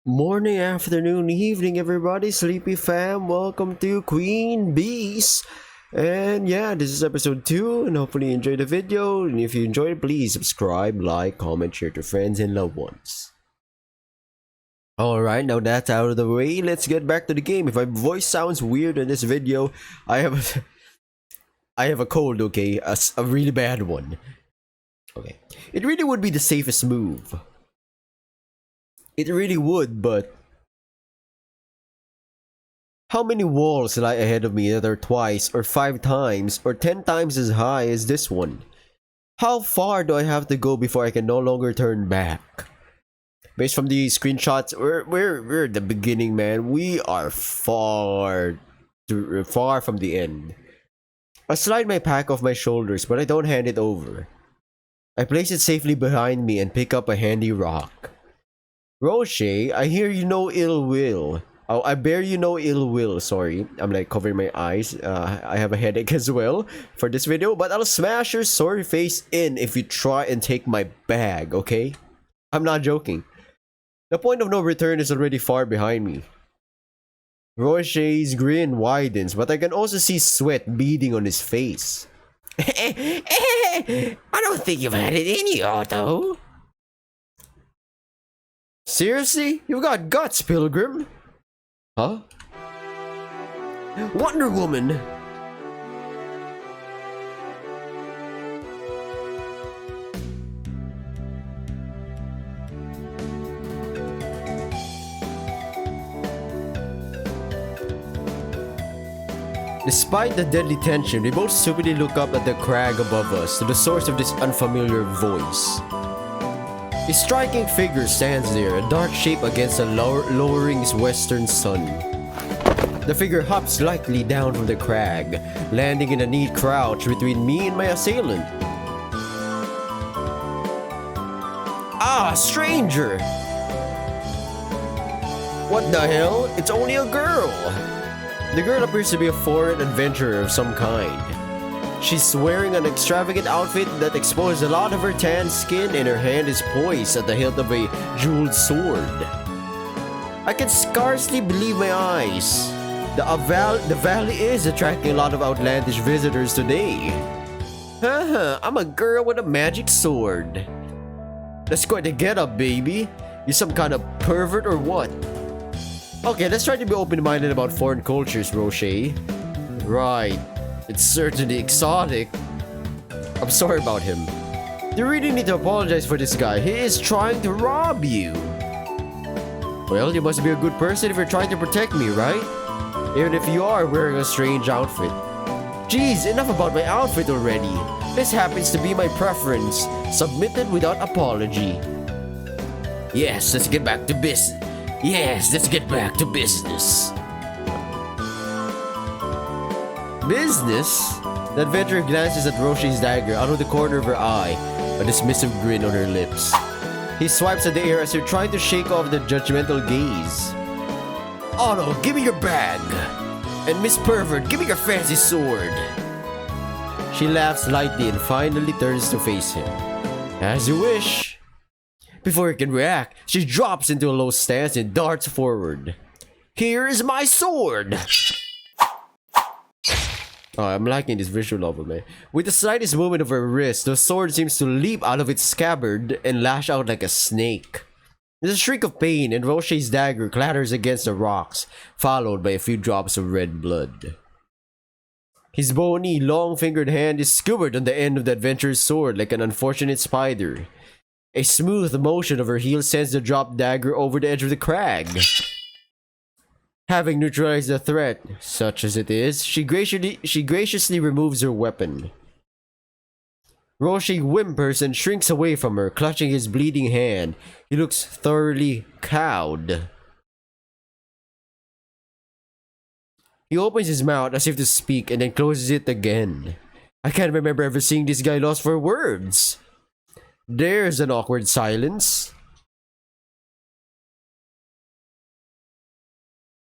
Morning, afternoon, evening, everybody. Sleepy fam, welcome to Queen Bees. And yeah, this is episode 2, and hopefully you enjoyed the video. And if you enjoyed it, please subscribe, like, comment, share to friends and loved ones. Alright, now that's out of the way, let's get back to the game. If my voice sounds weird in this video, I have a, I have a cold, okay? A really bad one. Okay. It really would be the safest move. It really would, but how many walls lie ahead of me that are twice, or 5 times, or 10 times as high as this one? How far do I have to go before I can no longer turn back? Based from the screenshots, we're at the beginning, man. We are far from the end. I slide my pack off my shoulders, but I don't hand it over. I place it safely behind me and pick up a handy rock. Roche, I hear you no ill will. Oh, I bear you no ill will, sorry. I'm like covering my eyes. I have a headache as well for this video, but I'll smash your sorry face in if you try and take my bag, okay? I'm not joking. The point of no return is already far behind me. Roche's grin widens, but I can also see sweat beading on his face. I don't think you've had it in you, Otto. Seriously? You've got guts, Pilgrim? Huh? Wonder Woman! Despite the deadly tension, we both stupidly look up at the crag above us, to the source of this unfamiliar voice. A striking figure stands there, a dark shape against the lowering western sun. The figure hops lightly down from the crag, landing in a neat crouch between me and my assailant. Ah, stranger! What the hell? It's only a girl! The girl appears to be a foreign adventurer of some kind. She's wearing an extravagant outfit that exposes a lot of her tan skin, and her hand is poised at the hilt of a jeweled sword. I can scarcely believe my eyes. The valley is attracting a lot of outlandish visitors today. Haha, I'm a girl with a magic sword. That's quite a get-up, baby. You some kind of pervert or what? Okay, let's try to be open-minded about foreign cultures, Roche. Right. It's certainly exotic. I'm sorry about him. You really need to apologize for this guy. He is trying to rob you. Well, you must be a good person if you're trying to protect me, right? Even if you are wearing a strange outfit. Jeez, enough about my outfit already. This happens to be my preference. Submitted without apology. Yes, let's get back to business. Business? The adventurer glances at Roche's dagger out of the corner of her eye, a dismissive grin on her lips. He swipes at the air as if trying to shake off the judgmental gaze. Otto, give me your bag. And Miss Pervert, give me your fancy sword. She laughs lightly and finally turns to face him. As you wish. Before he can react, she drops into a low stance and darts forward. Here is my sword. Oh, I'm liking this visual novel, man. With the slightest movement of her wrist, the sword seems to leap out of its scabbard and lash out like a snake. There's a shriek of pain, and Roche's dagger clatters against the rocks, followed by a few drops of red blood. His bony, long-fingered hand is skewered on the end of the adventurer's sword like an unfortunate spider. A smooth motion of her heel sends the dropped dagger over the edge of the crag. Having neutralized the threat, such as it is, she graciously removes her weapon. Roche whimpers and shrinks away from her, clutching his bleeding hand. He looks thoroughly cowed. He opens his mouth as if to speak and then closes it again. I can't remember ever seeing this guy lost for words. There's an awkward silence.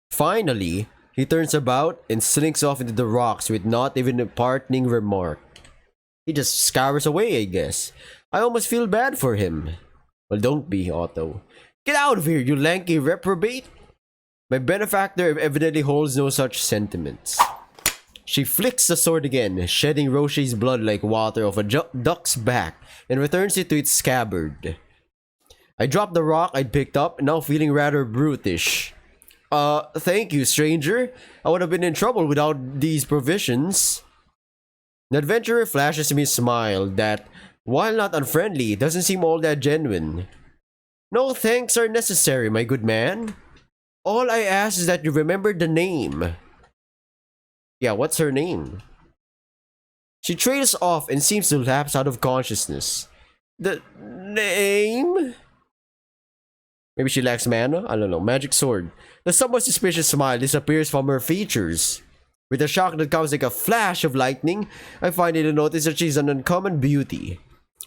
Finally, he turns about and slinks off into the rocks with not even a parting remark. He just scours away, I guess. I almost feel bad for him. Well, don't be, Otto. Get out of here, you lanky reprobate! My benefactor evidently holds no such sentiments. She flicks the sword again, shedding Roshi's blood like water off a duck's back, and returns it to its scabbard. I dropped the rock I'd picked up, now feeling rather brutish. Thank you, stranger. I would have been in trouble without these provisions. The adventurer flashes me a smile that, while not unfriendly, doesn't seem all that genuine. No thanks are necessary, my good man. All I ask is that you remember the name. Yeah, what's her name? She trails off and seems to lapse out of consciousness. The name? Maybe she lacks mana? I don't know. Magic sword. The somewhat suspicious smile disappears from her features. With a shock that comes like a flash of lightning, I finally notice that she's an uncommon beauty.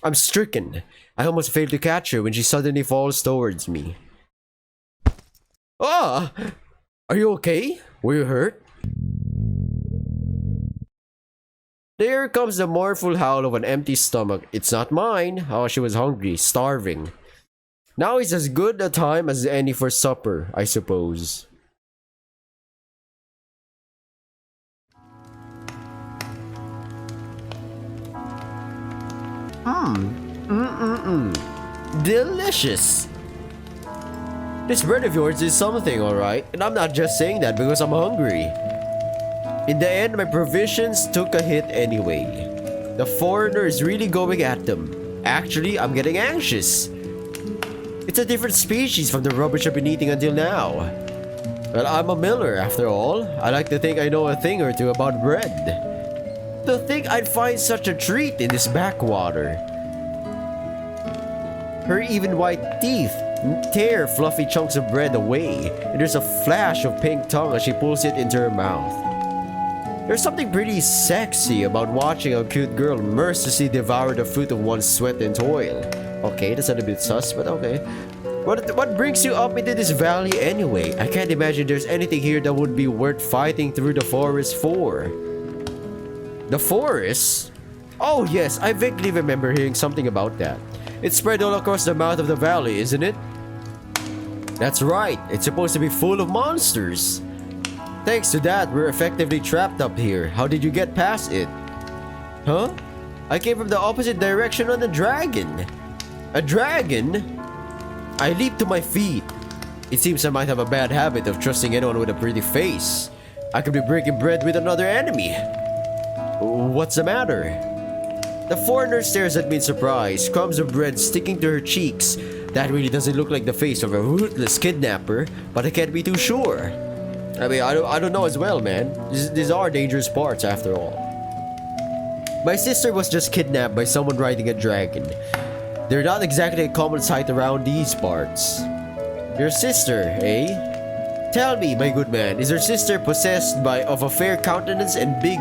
I'm stricken. I almost failed to catch her when she suddenly falls towards me. Ah! Are you okay? Were you hurt? There comes the mournful howl of an empty stomach. It's not mine. Oh, she was hungry, starving. Now is as good a time as any for supper, I suppose. Delicious! This bread of yours is something, alright? And I'm not just saying that because I'm hungry. In the end, my provisions took a hit anyway. The foreigner is really going at them. Actually, I'm getting anxious. It's a different species from the rubbish I've been eating until now. Well, I'm a miller, after all. I like to think I know a thing or two about bread. To think I'd find such a treat in this backwater. Her even white teeth tear fluffy chunks of bread away, and there's a flash of pink tongue as she pulls it into her mouth. There's something pretty sexy about watching a cute girl mercilessly devour the fruit of one's sweat and toil. Okay, that's a little bit sus, but okay. What brings you up into this valley anyway? I can't imagine there's anything here that would be worth fighting through the forest for. The forest? Oh yes, I vaguely remember hearing something about that. It's spread all across the mouth of the valley, isn't it? That's right, it's supposed to be full of monsters. Thanks to that, we're effectively trapped up here. How did you get past it? Huh? I came from the opposite direction on a dragon. A dragon? I leaped to my feet. It seems I might have a bad habit of trusting anyone with a pretty face. I could be breaking bread with another enemy. What's the matter? The foreigner stares at me in surprise, crumbs of bread sticking to her cheeks. That really doesn't look like the face of a ruthless kidnapper, but I can't be too sure. I mean, I don't know as well, man. These are dangerous parts after all. My sister was just kidnapped by someone riding a dragon. They're not exactly a common sight around these parts. Your sister, eh? Tell me, my good man, is your sister possessed of a fair countenance and big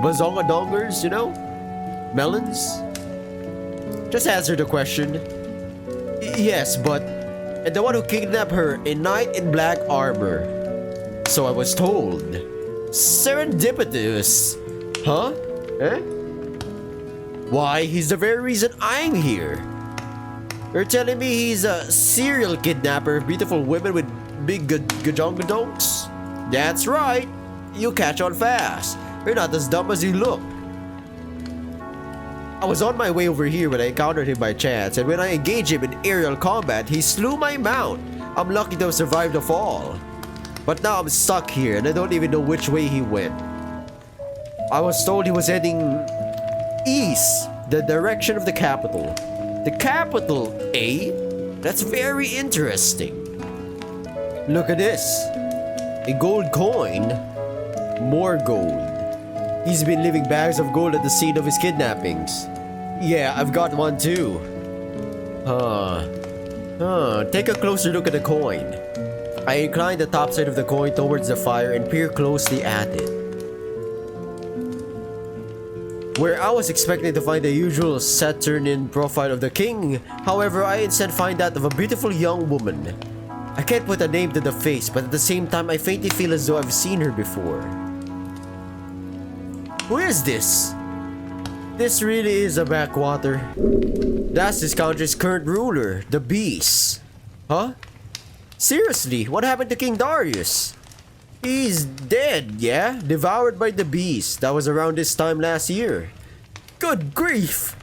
bazongadongers, you know? Melons? Just answer the question. Yes, but... And the one who kidnapped her, a knight in black armor. So I was told. Serendipitous. Huh? Eh? Why, he's the very reason I'm here. You're telling me he's a serial kidnapper of beautiful women with big gajongadonks? That's right. You catch on fast. You're not as dumb as you look. I was on my way over here when I encountered him by chance, and when I engaged him in aerial combat, he slew my mount. I'm lucky to have survived the fall. But now I'm stuck here, and I don't even know which way he went. I was told he was heading east, the direction of the capital. The capital, eh? That's very interesting. Look at this. A gold coin. More gold. He's been leaving bags of gold at the scene of his kidnappings. Yeah, I've got one too. Take a closer look at the coin. I incline the top side of the coin towards the fire and peer closely at it. Where I was expecting to find the usual Saturnian profile of the king, however, I instead find that of a beautiful young woman. I can't put a name to the face, but at the same time, I faintly feel as though I've seen her before. Who is this? This really is a backwater. That's this country's current ruler, the Beast. Huh? Seriously, what happened to King Darius? He's dead, yeah? Devoured by the beast. That was around this time last year. Good grief!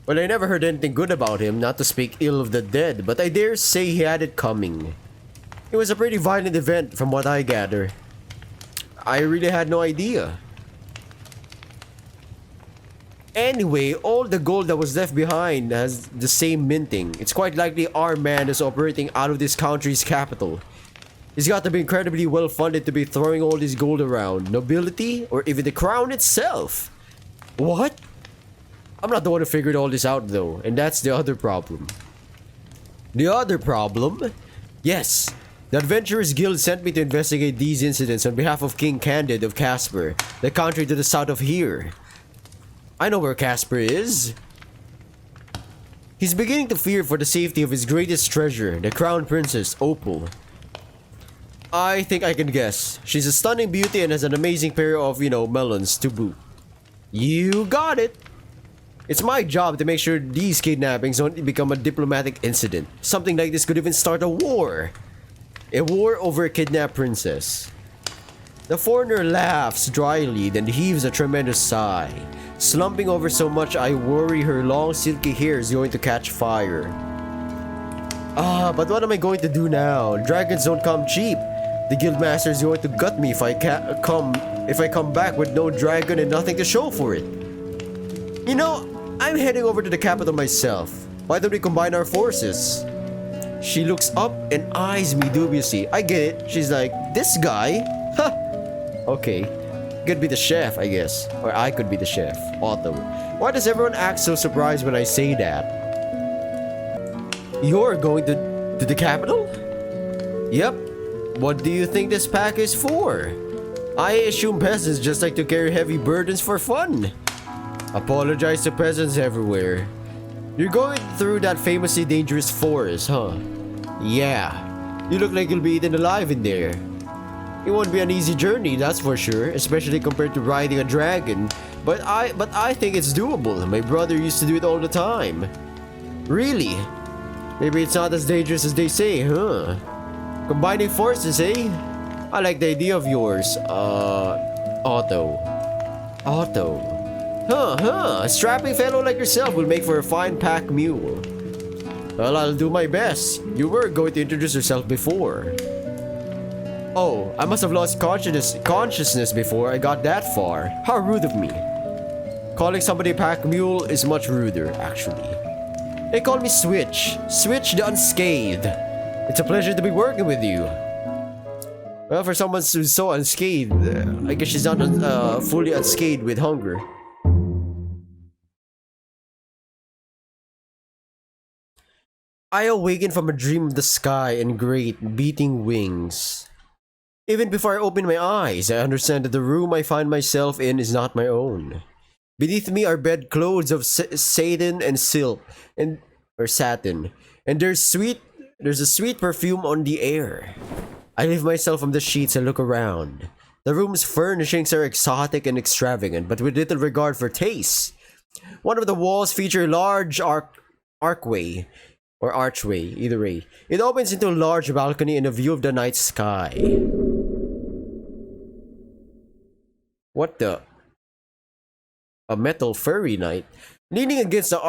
Well, I never heard anything good about him, not to speak ill of the dead, but I dare say he had it coming. It was a pretty violent event from what I gather. I really had no idea. Anyway, all the gold that was left behind has the same minting. It's quite likely our man is operating out of this country's capital. He's got to be incredibly well funded to be throwing all this gold around. Nobility, or even the crown itself. What? I'm not the one who figured all this out though, and that's the other problem. The other problem? Yes, the Adventurers Guild sent me to investigate these incidents on behalf of King Candid of Casper, the country to the south of here. I know where Casper is. He's beginning to fear for the safety of his greatest treasure, the Crown Princess, Opal. I think I can guess. She's a stunning beauty and has an amazing pair of, melons to boot. You got it! It's my job to make sure these kidnappings don't become a diplomatic incident. Something like this could even start a war. A war over a kidnapped princess. The foreigner laughs dryly, then heaves a tremendous sigh. Slumping over so much I worry her long silky hair is going to catch fire. But what am I going to do now? Dragons don't come cheap. The guildmaster is going to gut me if I come back with no dragon and nothing to show for it. I'm heading over to the capital myself. Why don't we combine our forces? She looks up and eyes me dubiously. I get it. She's like, this guy? Huh. Okay. Could be the chef, I guess. Or I could be the chef. Otto. Why does everyone act so surprised when I say that? You're going to the capital? Yep. What do you think this pack is for? I assume peasants just like to carry heavy burdens for fun. Apologize to peasants everywhere. You're going through that famously dangerous forest, huh? Yeah. You look like you'll be eaten alive in there. It won't be an easy journey, that's for sure, especially compared to riding a dragon. But I think it's doable. My brother used to do it all the time. Really? Maybe it's not as dangerous as they say, huh? Combining forces, eh? I like the idea of yours, Otto. Otto. A strapping fellow like yourself will make for a fine pack mule. Well, I'll do my best. You were going to introduce yourself before. Oh, I must have lost consciousness before I got that far. How rude of me. Calling somebody a pack mule is much ruder, actually. They call me Switch. Switch the Unscathed. It's a pleasure to be working with you. Well, for someone who's so unscathed, I guess she's not fully unscathed with hunger. I awaken from a dream of the sky and great beating wings. Even before I open my eyes, I understand that the room I find myself in is not my own. Beneath me are bedclothes of satin and silk, satin, and there's a sweet perfume on the air. I lift myself from the sheets and look around. The room's furnishings are exotic and extravagant, but with little regard for taste. One of the walls features a large archway, either way. It opens into a large balcony and a view of the night sky. What the? A metal furry knight. Leaning against the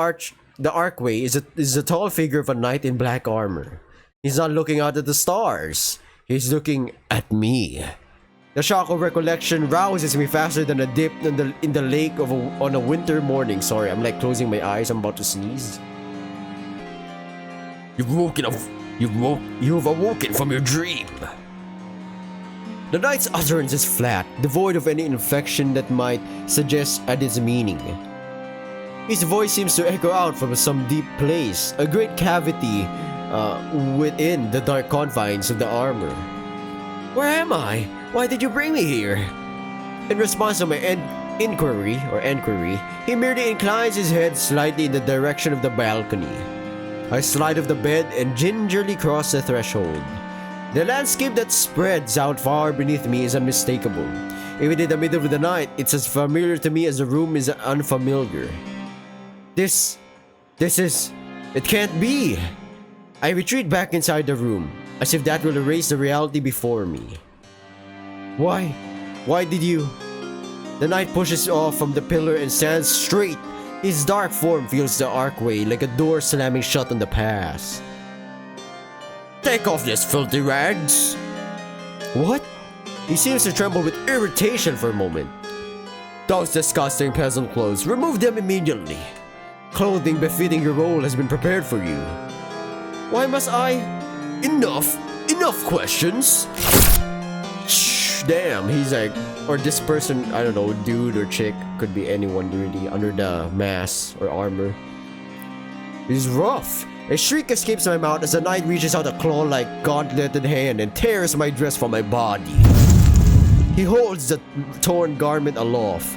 archway is a tall figure of a knight in black armor. He's not looking out at the stars. He's looking at me. The shock of recollection rouses me faster than a dip in the lake on a winter morning. Sorry, I'm like closing my eyes. I'm about to sneeze. You've awoken from your dream. The knight's utterance is flat, devoid of any inflection that might suggest its meaning. His voice seems to echo out from some deep place, a great cavity within the dark confines of the armor. Where am I? Why did you bring me here? In response to my inquiry, he merely inclines his head slightly in the direction of the balcony. I slide off the bed and gingerly cross the threshold. The landscape that spreads out far beneath me is unmistakable. Even in the middle of the night, it's as familiar to me as the room is unfamiliar. It can't be. I retreat back inside the room, as if that will erase the reality before me. Why? Why did you? The knight pushes off from the pillar and stands straight. His dark form feels the archway like a door slamming shut on the past. Take off these filthy rags! What? He seems to tremble with irritation for a moment. Those disgusting peasant clothes, remove them immediately. Clothing befitting your role has been prepared for you. Why must I? Enough! Enough questions! Shh, damn, he's like, or this person, I don't know, dude or chick, could be anyone really, under the mask or armor. He's rough. A shriek escapes my mouth as the knight reaches out a claw-like gauntleted hand and tears my dress from my body. He holds the torn garment aloof,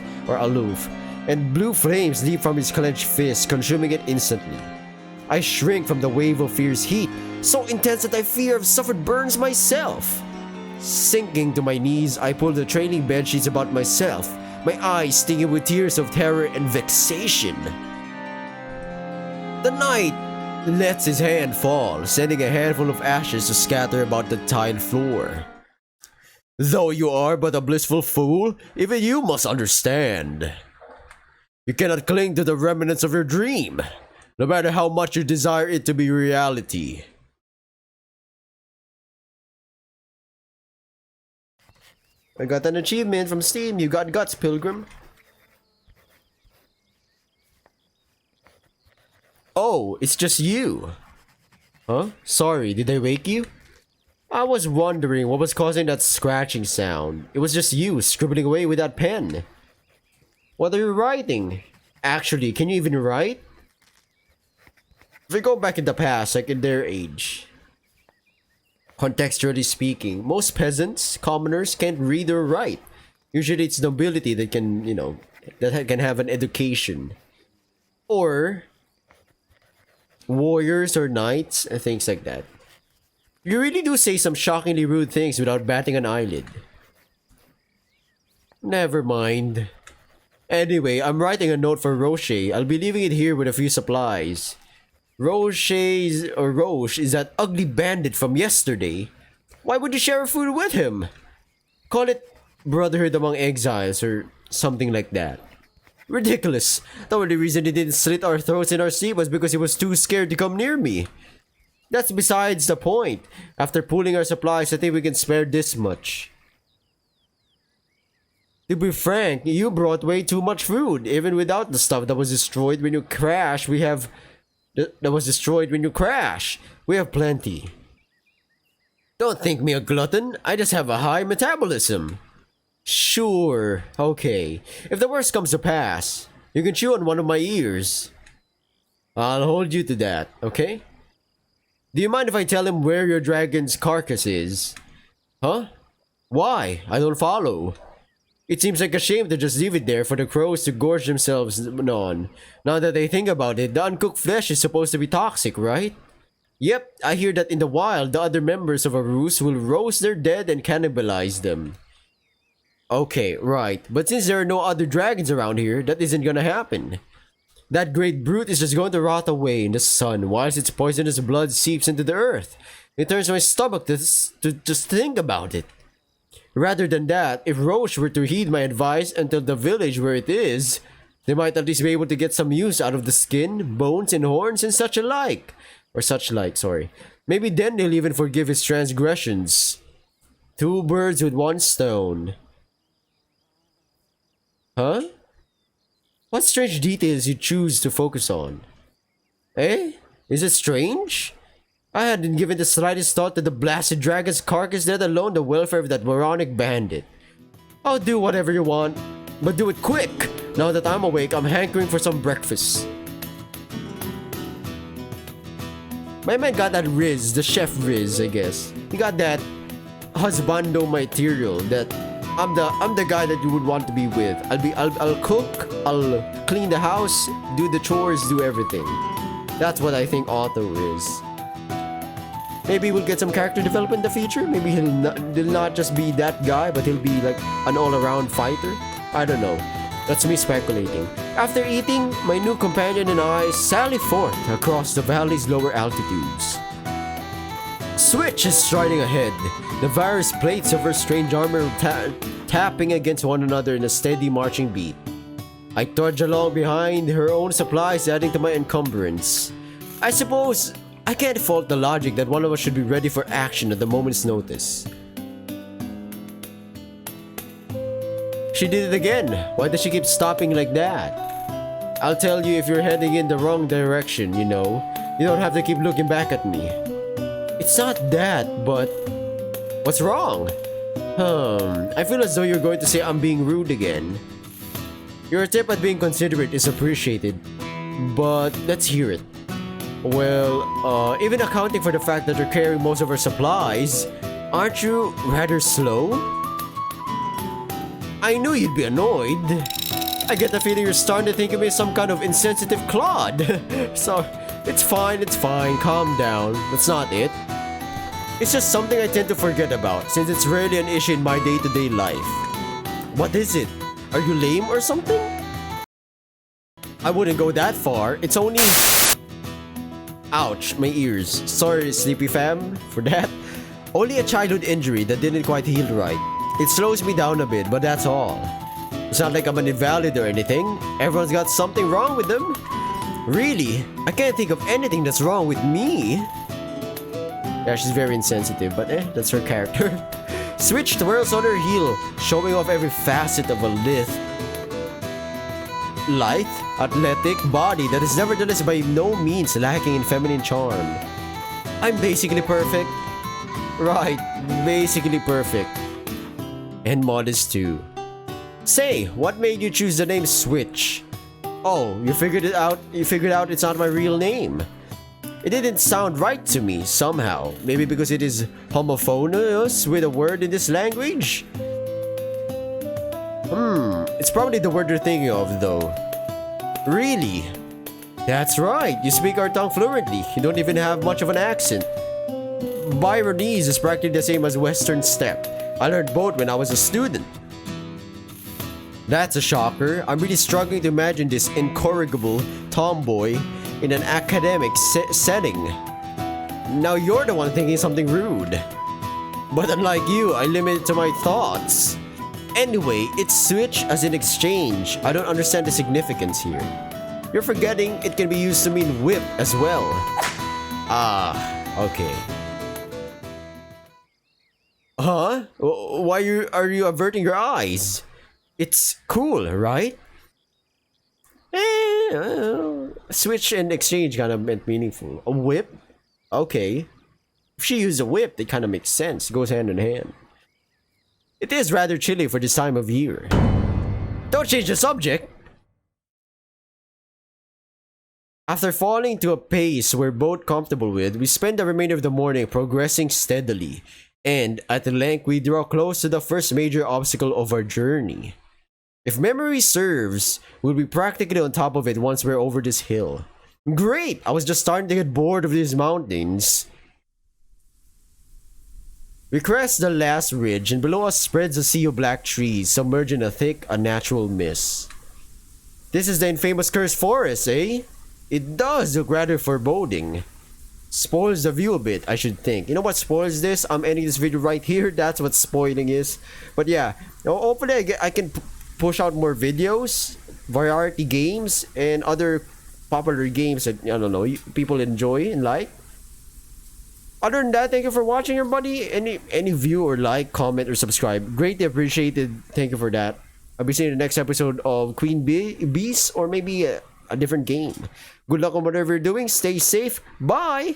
and blue flames leap from his clenched fist, consuming it instantly. I shrink from the wave of fierce heat, so intense that I fear I've suffered burns myself. Sinking to my knees, I pull the trailing bedsheets about myself, my eyes stinging with tears of terror and vexation. The knight lets his hand fall, sending a handful of ashes to scatter about the tiled floor. Though you are but a blissful fool, even you must understand. You cannot cling to the remnants of your dream, no matter how much you desire it to be reality. I got an achievement from Steam. You got guts, pilgrim. Oh, it's just you. Huh? Sorry, did I wake you? I was wondering what was causing that scratching sound. It was just you scribbling away with that pen. What are you writing? Actually, can you even write? If we go back in the past, like in their age. Contextually speaking, most peasants, commoners, can't read or write. Usually it's nobility that can, that can have an education. Or warriors or knights, and things like that. You really do say some shockingly rude things without batting an eyelid. Never mind. Anyway, I'm writing a note for Roche. I'll be leaving it here with a few supplies. Roche is that ugly bandit from yesterday. Why would you share food with him? Call it Brotherhood Among Exiles or something like that. Ridiculous. The only reason he didn't slit our throats in our sleep was because he was too scared to come near me. That's besides the point. After pooling our supplies, I think we can spare this much. To be frank, you brought way too much food. Even without the stuff that was destroyed when you crashed, we have plenty. Don't think me a glutton. I just have a high metabolism. Sure, okay. If the worst comes to pass, you can chew on one of my ears. I'll hold you to that, okay? Do you mind if I tell him where your dragon's carcass is? Huh? Why? I don't follow. It seems like a shame to just leave it there for the crows to gorge themselves on. Now that I think about it, the uncooked flesh is supposed to be toxic, right? Yep, I hear that in the wild, the other members of a roost will roast their dead and cannibalize them. Okay, right. But since there are no other dragons around here, that isn't gonna happen. That great brute is just going to rot away in the sun whilst its poisonous blood seeps into the earth. It turns my stomach to just think about it. Rather than that, if Roche were to heed my advice and tell the village where it is, they might at least be able to get some use out of the skin, bones, and horns and such like. Maybe then they'll even forgive his transgressions. 2 birds with 1 stone. Huh? What strange details you choose to focus on? Eh? Is it strange? I hadn't given the slightest thought to the blasted dragon's carcass, let alone the welfare of that moronic bandit. I'll do whatever you want, but do it quick! Now that I'm awake, I'm hankering for some breakfast. My man got that Riz, the chef Riz, I guess. He got that husbando material that I'm the guy that you would want to be with. I'll cook, I'll clean the house, do the chores, do everything. That's what I think Otto is. Maybe we'll get some character development in the future. Maybe he'll not just be that guy, but he'll be like an all-around fighter. I don't know. That's me speculating. After eating, my new companion and I sally forth across the valley's lower altitudes. Switch is striding ahead, the various plates of her strange armor tapping against one another in a steady marching beat. I trudge along behind her own supplies, adding to my encumbrance. I suppose I can't fault the logic that one of us should be ready for action at the moment's notice. She did it again. Why does she keep stopping like that? I'll tell you if you're heading in the wrong direction, you know. You don't have to keep looking back at me. It's not that, but... What's wrong? I feel as though you're going to say I'm being rude again. Your tip at being considerate is appreciated, but let's hear it. Well, even accounting for the fact that you're carrying most of our supplies, aren't you rather slow? I knew you'd be annoyed. I get the feeling you're starting to think of me as some kind of insensitive clod. So, it's fine, calm down. That's not it. It's just something I tend to forget about, since it's rarely an issue in my day-to-day life. What is it? Are you lame or something? I wouldn't go that far. It's only... Ouch, my ears. Sorry, Sleepy Fam, for that. Only a childhood injury that didn't quite heal right. It slows me down a bit, but that's all. It's not like I'm an invalid or anything. Everyone's got something wrong with them. Really? I can't think of anything that's wrong with me. Yeah, she's very insensitive, but that's her character. Switch twirls on her heel, showing off every facet of a lithe, athletic body that is nevertheless by no means lacking in feminine charm. I'm basically perfect. Right, basically perfect. And modest too. Say, what made you choose the name Switch? Oh, you figured it out? You figured out it's not my real name. It didn't sound right to me, somehow. Maybe because it is homophonous with a word in this language? It's probably the word you're thinking of, though. Really? That's right, you speak our tongue fluently. You don't even have much of an accent. Byronese is practically the same as Western Step. I learned both when I was a student. That's a shocker. I'm really struggling to imagine this incorrigible tomboy in an academic setting. Now you're the one thinking something rude. But unlike you, I limit it to my thoughts. Anyway, it's switch as in exchange. I don't understand the significance here. You're forgetting it can be used to mean whip as well. Ah, okay. Huh? Why are you averting your eyes? It's cool, right? Switch and exchange kind of meant meaningful. A whip? Okay. If she used a whip, it kind of makes sense. It goes hand in hand. It is rather chilly for this time of year. Don't change the subject! After falling to a pace we're both comfortable with, we spend the remainder of the morning progressing steadily. And at length, we draw close to the first major obstacle of our journey. If memory serves, we'll be practically on top of it once we're over this hill. Great! I was just starting to get bored of these mountains. We crest the last ridge, and below us spreads a sea of black trees, submerged in a thick, unnatural mist. This is the infamous cursed forest, eh? It does look rather foreboding. Spoils the view a bit, I should think. You know what spoils this? I'm ending this video right here. That's what spoiling is. But yeah, hopefully I can push out more videos, variety games, and other popular games that, I don't know, people enjoy and like. Other than that, thank you for watching, everybody. Any view or like, comment, or subscribe, greatly appreciated. Thank you for that. I'll be seeing you in the next episode of Queen Bees, or maybe a different game. Good luck on whatever you're doing. Stay safe. Bye!